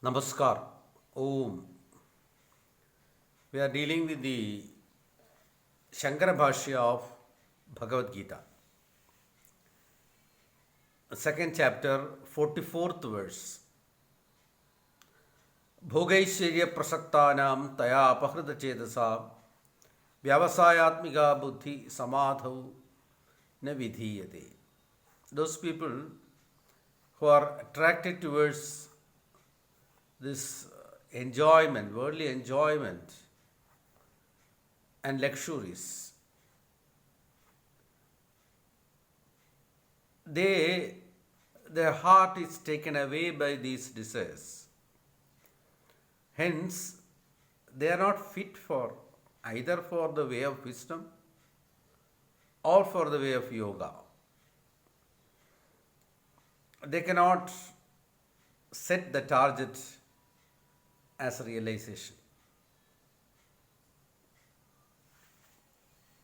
Namaskar. Om. We are dealing with the Shankara Bhashya of Bhagavad Gita. Second chapter, 44th verse. Bhogaishwarya prasaktanam taya apahrita chedasa vyavasayatmika buddhi samadhau na vidhiyate. Those people who are attracted towards this enjoyment, worldly enjoyment and luxuries, their heart is taken away by these desires. Hence, they are not fit for either for the way of wisdom or for the way of yoga. They cannot set the target as realization.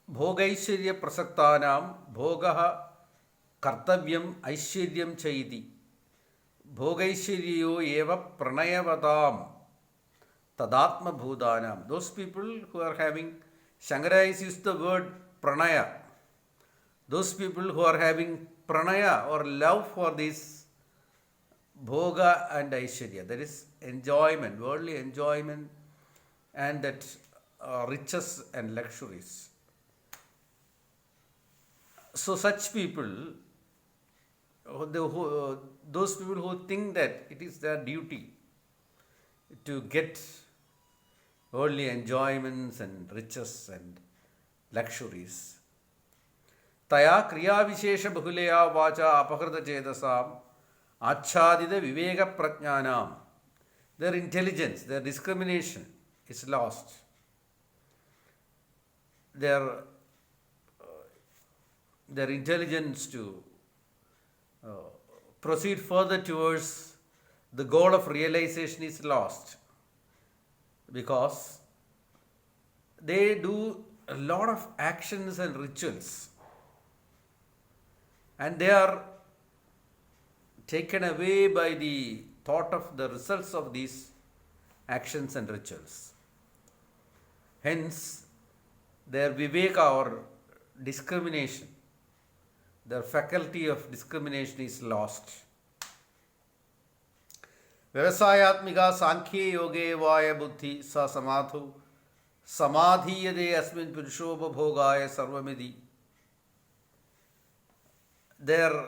Bhogaishwarya prasaktanam bhogaha kartavyam aishwaryam chaiti bhogaishwaryo eva pranayavatam tadatma bhudanam. Those people who are having, Shankara has used the word pranaya. Those people who are having pranaya or love for this bhoga and aishwarya, that is enjoyment, worldly enjoyment and that riches and luxuries. So such people, those people who think that it is their duty to get worldly enjoyments and riches and luxuries, taya kriya vishesha bahuleya vacha apahrita chedasam achadita viveka prajnanam, their intelligence, their discrimination is lost. Their intelligence to proceed further towards the goal of realization is lost because they do a lot of actions and rituals and they are taken away by the thought of the results of these actions and rituals. Hence, their viveka or discrimination, their faculty of discrimination is lost. Vyavasayatmika sankhye yoge vaya buddhi sa samadhu samadhiyade asmin purushobhogaya sarvamidhi. Their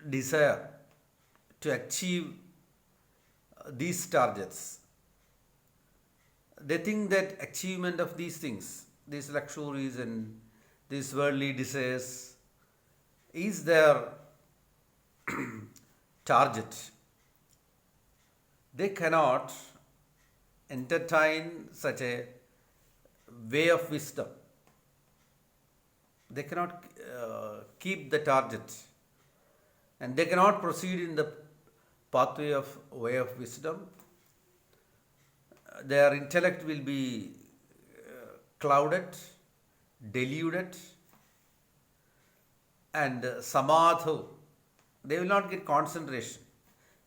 desire to achieve these targets, they think that achievement of these things, these luxuries and these worldly desires, is their target. They cannot entertain such a way of wisdom. They cannot keep the target and they cannot proceed in the pathway of way of wisdom. Their intellect will be clouded, deluded, and samadhu, they will not get concentration.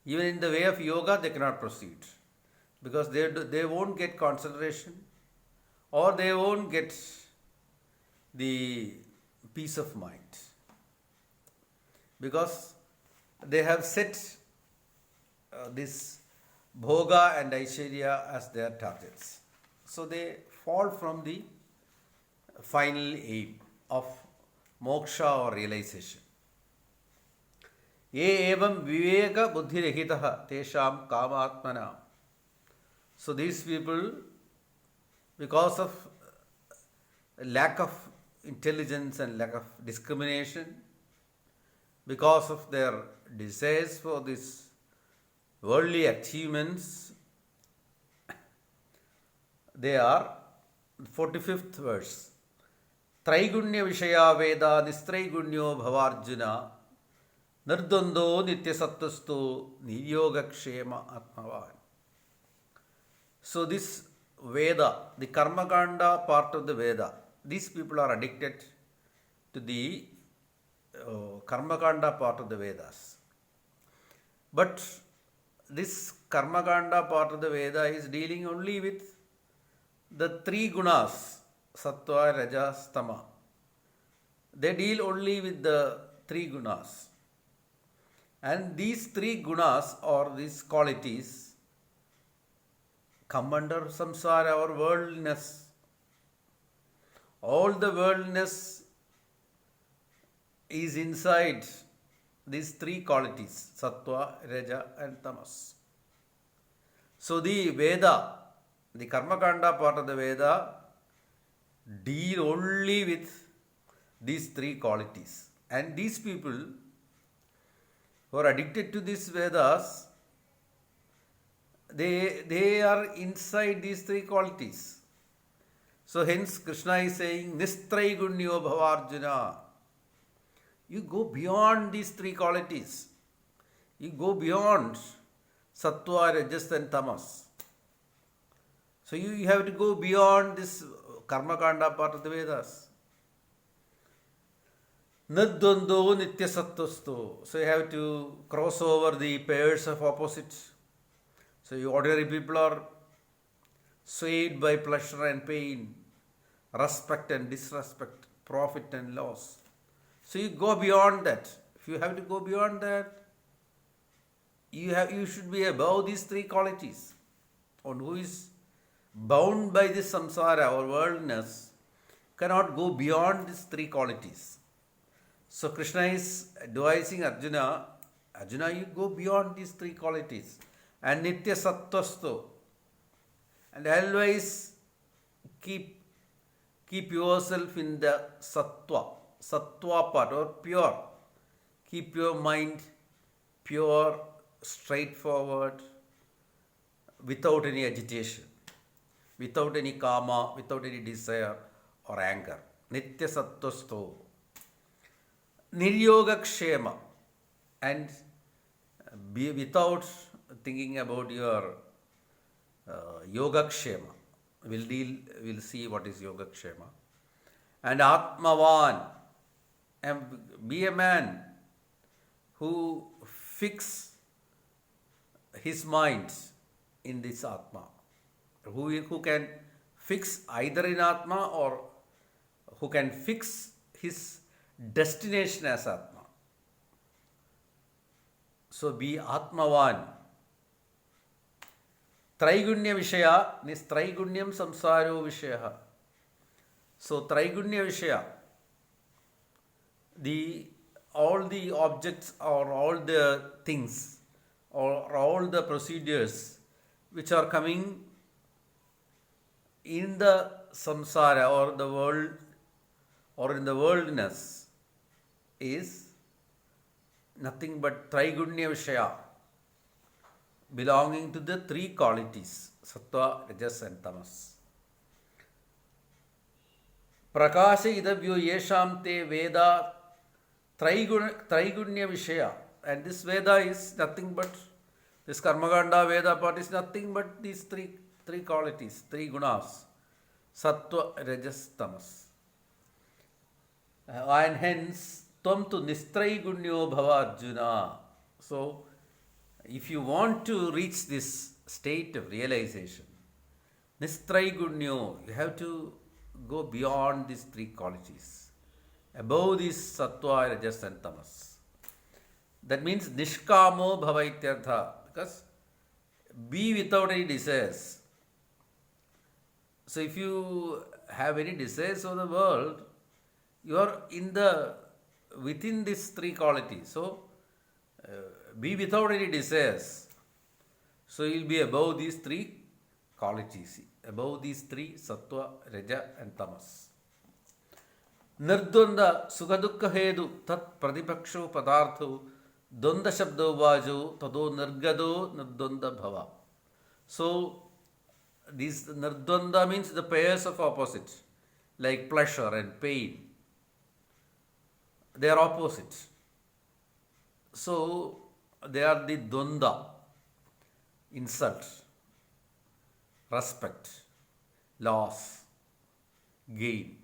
Even in the way of yoga, they cannot proceed because they won't get concentration or they won't get the peace of mind because they have set this bhoga and aishwarya as their targets. So they fall from the final aim of moksha or realization. Ye evam viveka buddhirahitaha tesham kamatmana. So these people, because of lack of intelligence and lack of discrimination, because of their desires for these worldly achievements, they are 45th verse. Traigunya Vishaya Veda Nistraigunyo Bhavarjuna Nirdando Nityasattastu Niyogakshema Atmavan. So this Veda, the Karmakanda part of the Veda, these people are addicted to the Karmakanda part of the Vedas. But this Karmakanda part of the Veda is dealing only with the three gunas, sattva, rajas, tama. They deal only with the three gunas. And these three gunas or these qualities come under samsara or worldliness. All the worldliness is inside these three qualities, sattva, raja and tamas. So the Veda, the Karmakanda part of the Veda deal only with these three qualities. And these people who are addicted to these Vedas, they are inside these three qualities. So hence Krishna is saying, Nistraigunyo Bhavarjuna. You go beyond these three qualities. You go beyond sattva, rajas and tamas. So you have to go beyond this Karmakanda part of the Vedas. Nadvando nityasattvasto. So you have to cross over the pairs of opposites. So you ordinary people are swayed by pleasure and pain, respect and disrespect, profit and loss. So you go beyond that. If you have to go beyond that, you should be above these three qualities. One who is bound by this samsara or worldliness cannot go beyond these three qualities. So Krishna is advising Arjuna, you go beyond these three qualities. And nitya sattvasto. And always keep yourself in the sattva part or pure. Keep your mind pure, straightforward, without any agitation, without any kama, without any desire or anger. Nitya sattvasto. Niryoga kshema. And be without thinking about your yoga kshema. We'll see what is yoga kshema. And atmavan. And be a man who fix his mind in this atma. Who can fix either in atma or who can fix his destination as atma. So be atmavan. Traigunya Vishaya, Nistraigunyam Samsaro Vishaya. So Traigunya Vishaya, all the objects or all the things or all the procedures which are coming in the samsara or the world or in the worldliness is nothing but Traigunya Vishaya, belonging to the three qualities, sattva, rajas and tamas. Prakasha idabhyo yesham te veda traigunya vishaya. And this Veda is nothing but, this Karmakanda Veda part is nothing but these three qualities, three gunas, sattva, rajas, tamas. And hence, tvam tu nistraigunyo bhava Arjuna. So, if you want to reach this state of realization, nistraigunyo, you have to go beyond these three qualities, above these sattva, rajas and tamas. That means nishkamo bhava ityartha, because be without any desires. So if you have any desires of the world, you are within these three qualities. So be without any desires. So you will be above these three qualities, above these three sattva, raja and tamas. Nirdvanda sukadukka hedu tat pradipaksho padartho dvanda shabdo vajo tado nirgado nirdvanda bhava. So this nirdvanda means the pairs of opposites, like pleasure and pain. They are opposites. So they are the dvanda, insult, respect, loss, gain.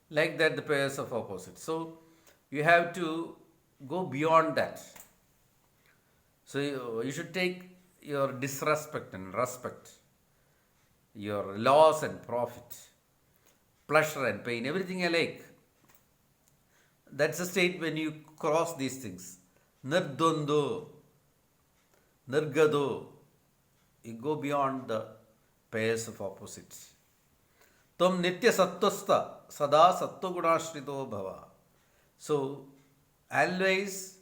Like that, the pairs of opposites. So you have to go beyond that. So you should take your disrespect and respect, your loss and profit, pleasure and pain, everything alike. That's the state when you cross these things. Nirdvando, nirgado, you go beyond the pairs of opposites. Tvam nitya sattvasta sada sattvagunashrito bhava. So always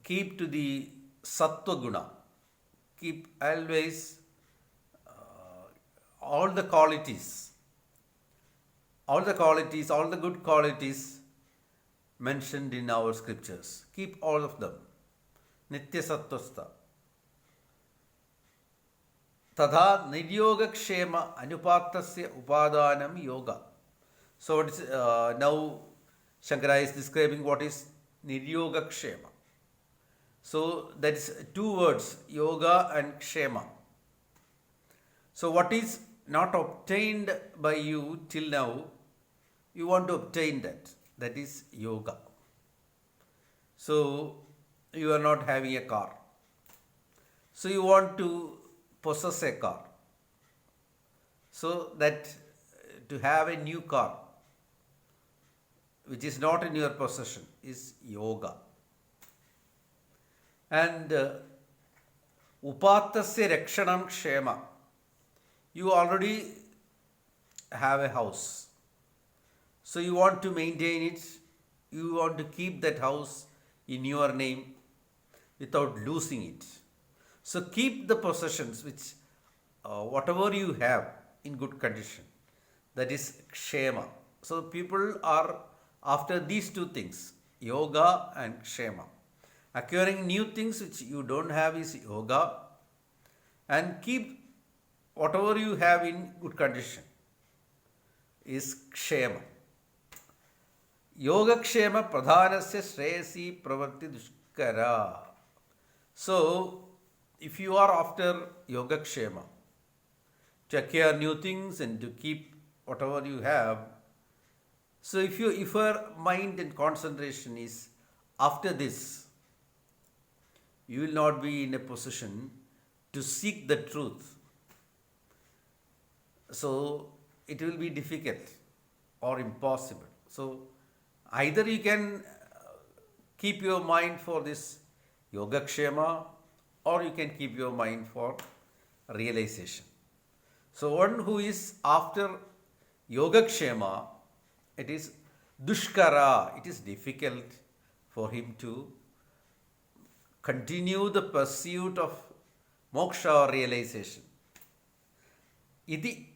keep to the sattva guna. Keep always all the qualities, all the good qualities mentioned in our scriptures. Keep all of them. Nitya sattvasta. Tadha niryoga kshema anupatasya upadanam yoga. So now Shankara is describing what is niryoga kshema. So that is two words, yoga and kshema. So what is not obtained by you till now, you want to obtain that. That is yoga. So you are not having a car. So you want to possess a car. So that to have a new car, which is not in your possession, is yoga. And upatasya rakshanam kshema. You already have a house. So you want to maintain it. You want to keep that house in your name without losing it. So keep the possessions which whatever you have in good condition. That is kshema. So people are after these two things, yoga and kshema. Acquiring new things which you don't have is yoga, and keep whatever you have in good condition is kshema. Yoga kshema pradhanasya shreyasi pravarti dushkara. So if you are after yoga kshema, to acquire new things and to keep whatever you have, so if your mind and concentration is after this, you will not be in a position to seek the truth. So it will be difficult or impossible. So either you can keep your mind for this yoga kshema, or you can keep your mind for realization. So one who is after yoga kshema, it is dushkara, it is difficult for him to continue the pursuit of moksha or realization. Iti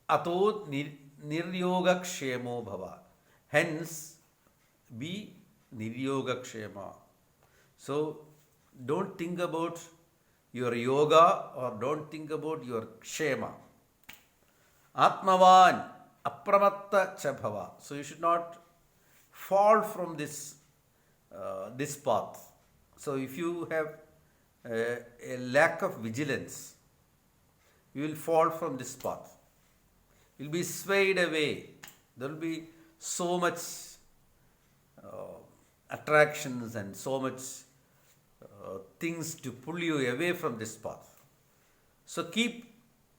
ato niryoga kshemo bhava. Hence, be niryoga kshema. So, don't think about your yoga or don't think about your kshema. Atmavan apramatta cha bhava. So, you should not fall from this path. So, if you have a lack of vigilance, you will fall from this path. You will be swayed away. There will be so much attractions and so much things to pull you away from this path. So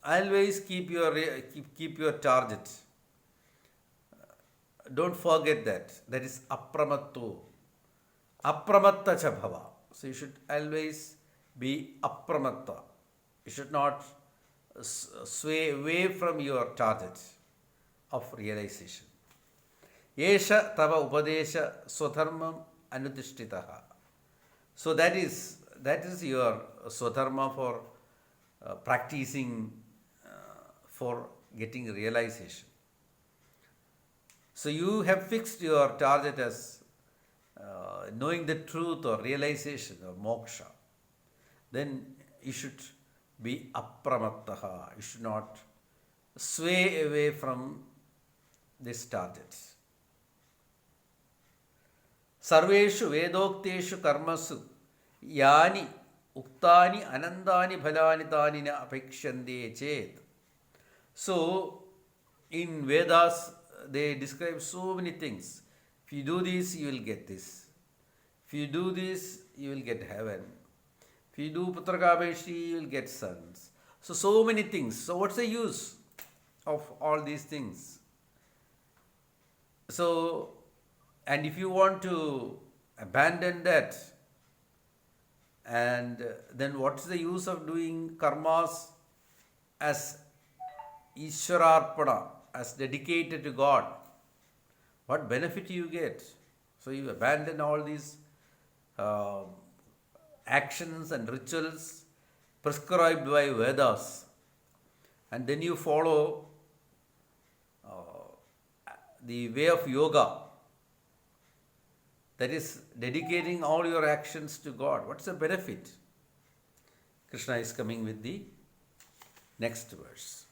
always keep your target. Don't forget that. That is apramatto. Apramatta cha bhava. So you should always be apramatta. You should not sway away from your target of realization. Yesha tava upadesha swadharmam anudishtitaha. So that is your swadharma for practicing for getting realization. So you have fixed your target as knowing the truth or realization or moksha. Then you should be apramattaha. You should not sway away from this target. Sarveshu vedokteshu karmasu yani uktani anandani bhalani tani na apekshande chet. So in Vedas they describe so many things. If you do this, you will get this. If you do this, you will get heaven. If you do Putrakabheshi, you will get sons. So many things. So what's the use of all these things? So, and if you want to abandon that, and then what's the use of doing karmas as Ishwararpana, as dedicated to God? What benefit you get? So you abandon all these uh, actions and rituals prescribed by Vedas, and then you follow the way of yoga, that is dedicating all your actions to God. What's the benefit? Krishna is coming with the next verse.